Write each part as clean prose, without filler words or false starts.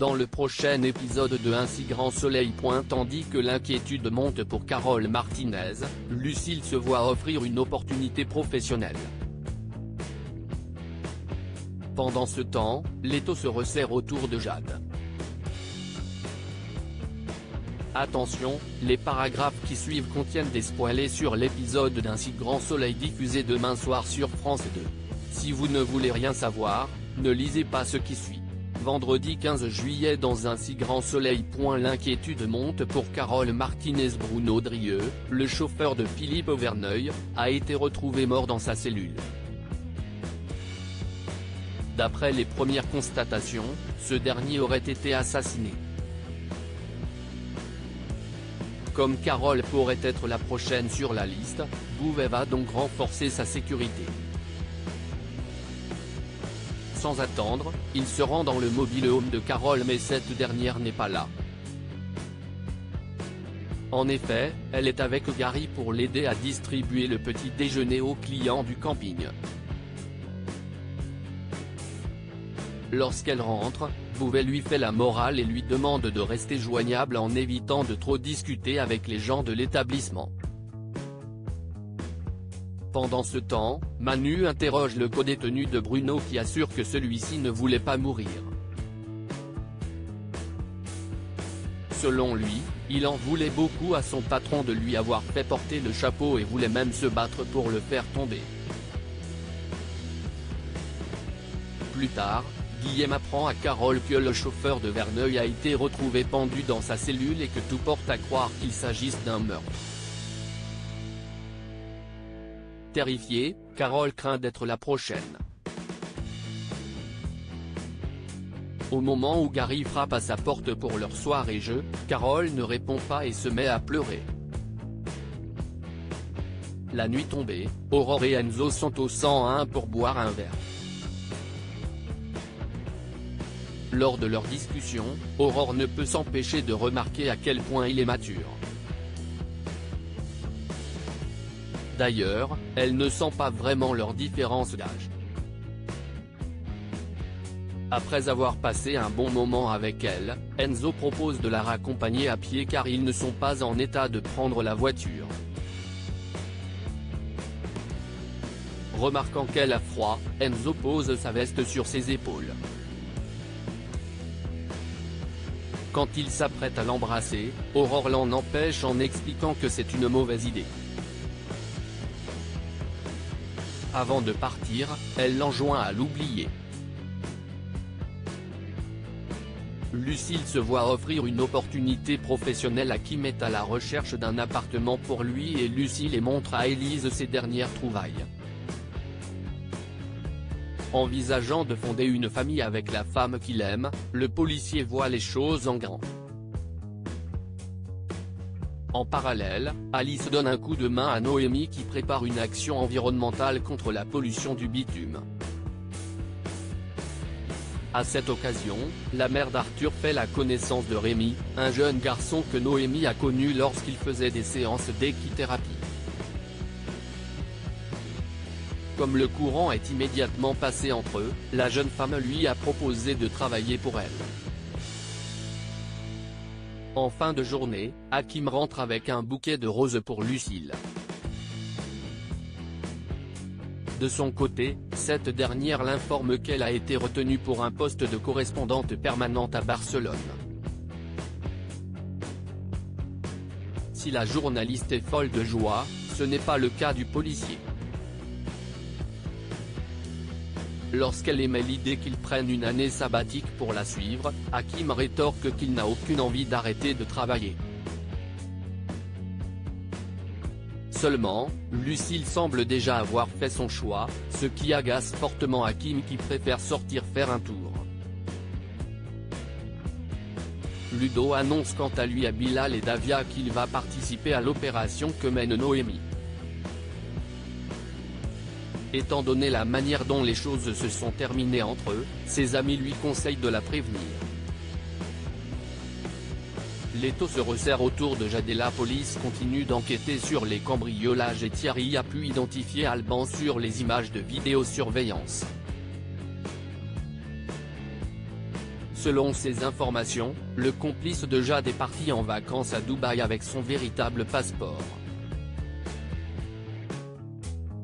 dans le prochain épisode de Un si grand soleil. Tandis que l'inquiétude monte pour Carole Martinez, Lucille se voit offrir une opportunité professionnelle. Pendant ce temps, l'étau se resserre autour de Jade. Attention, les paragraphes qui suivent contiennent des spoilers sur l'épisode d'Un si grand soleil diffusé demain soir sur France 2. Si vous ne voulez rien savoir, ne lisez pas ce qui suit. Vendredi 15 juillet dans Un si grand soleil. L'inquiétude monte pour Carole Martinez. Bruno Drieux, le chauffeur de Philippe Verneuil, a été retrouvé mort dans sa cellule. D'après les premières constatations, ce dernier aurait été assassiné. Comme Carole pourrait être la prochaine sur la liste, Bouvet va donc renforcer sa sécurité. Sans attendre, il se rend dans le mobile home de Carole mais cette dernière n'est pas là. En effet, elle est avec Gary pour l'aider à distribuer le petit déjeuner aux clients du camping. Lorsqu'elle rentre, Bouvet lui fait la morale et lui demande de rester joignable en évitant de trop discuter avec les gens de l'établissement. Pendant ce temps, Manu interroge le codétenu de Bruno qui assure que celui-ci ne voulait pas mourir. Selon lui, il en voulait beaucoup à son patron de lui avoir fait porter le chapeau et voulait même se battre pour le faire tomber. Plus tard, Guillaume apprend à Carole que le chauffeur de Verneuil a été retrouvé pendu dans sa cellule et que tout porte à croire qu'il s'agisse d'un meurtre. Terrifiée, Carole craint d'être la prochaine. Au moment où Gary frappe à sa porte pour leur soirée-jeu, Carole ne répond pas et se met à pleurer. La nuit tombée, Aurore et Enzo sont au 101 pour boire un verre. Lors de leur discussion, Aurore ne peut s'empêcher de remarquer à quel point il est mature. D'ailleurs, elle ne sent pas vraiment leur différence d'âge. Après avoir passé un bon moment avec elle, Enzo propose de la raccompagner à pied car ils ne sont pas en état de prendre la voiture. Remarquant qu'elle a froid, Enzo pose sa veste sur ses épaules. Quand il s'apprête à l'embrasser, Aurore l'en empêche en expliquant que c'est une mauvaise idée. Avant de partir, elle l'enjoint à l'oublier. Lucille se voit offrir une opportunité professionnelle à Kim est à la recherche d'un appartement pour lui et Lucille montre à Élise ses dernières trouvailles. Envisageant de fonder une famille avec la femme qu'il aime, le policier voit les choses en grand. En parallèle, Alice donne un coup de main à Noémie qui prépare une action environnementale contre la pollution du bitume. À cette occasion, la mère d'Arthur fait la connaissance de Rémi, un jeune garçon que Noémie a connu lorsqu'il faisait des séances d'équithérapie. Comme le courant est immédiatement passé entre eux, la jeune femme lui a proposé de travailler pour elle. En fin de journée, Hakim rentre avec un bouquet de roses pour Lucille. De son côté, cette dernière l'informe qu'elle a été retenue pour un poste de correspondante permanente à Barcelone. Si la journaliste est folle de joie, ce n'est pas le cas du policier. Lorsqu'elle émet l'idée qu'il prenne une année sabbatique pour la suivre, Hakim rétorque qu'il n'a aucune envie d'arrêter de travailler. Seulement, Lucille semble déjà avoir fait son choix, ce qui agace fortement Hakim qui préfère sortir faire un tour. Ludo annonce quant à lui à Bilal et Davia qu'il va participer à l'opération que mène Noémie. Étant donné la manière dont les choses se sont terminées entre eux, ses amis lui conseillent de la prévenir. L'étau se resserre autour de Jade et la police continue d'enquêter sur les cambriolages et Thierry a pu identifier Alban sur les images de vidéosurveillance. Selon ces informations, le complice de Jade est parti en vacances à Dubaï avec son véritable passeport.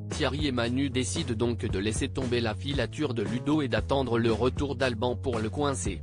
Thierry et Manu décident donc de laisser tomber la filature de Ludo et d'attendre le retour d'Alban pour le coincer.